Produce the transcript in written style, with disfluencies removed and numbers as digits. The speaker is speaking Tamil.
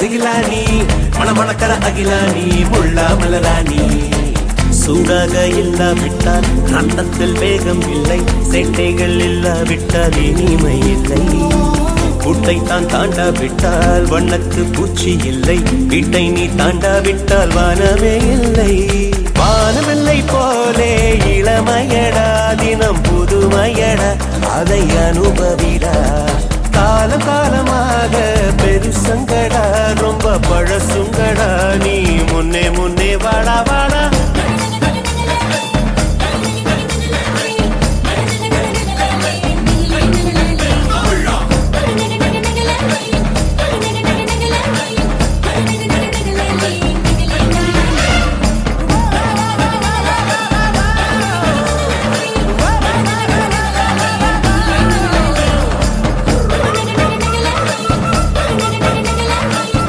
திகிலானி மணமணக்கர அகிலானி முள்ளா மலராணி சூடாக இல்லாவிட்டால் ரத்தத்தில் வேகம் இல்லை சேட்டைகள் இல்லாவிட்டால் இனிமை இல்லை கூட்டை தான் தாண்டாவிட்டால் வண்ணத்து பூச்சி இல்லை வீட்டை நீ தாண்டாவிட்டால் வானமே இல்லை வானமில்லை போலே இளமையடா தினம் புதுமையடா அதை அனுபவிடா காலம் காலமாக பெருசங்கடா ரொம்ப பழசுங்கடா நீ முன்னே முன்னே வாடா வாடா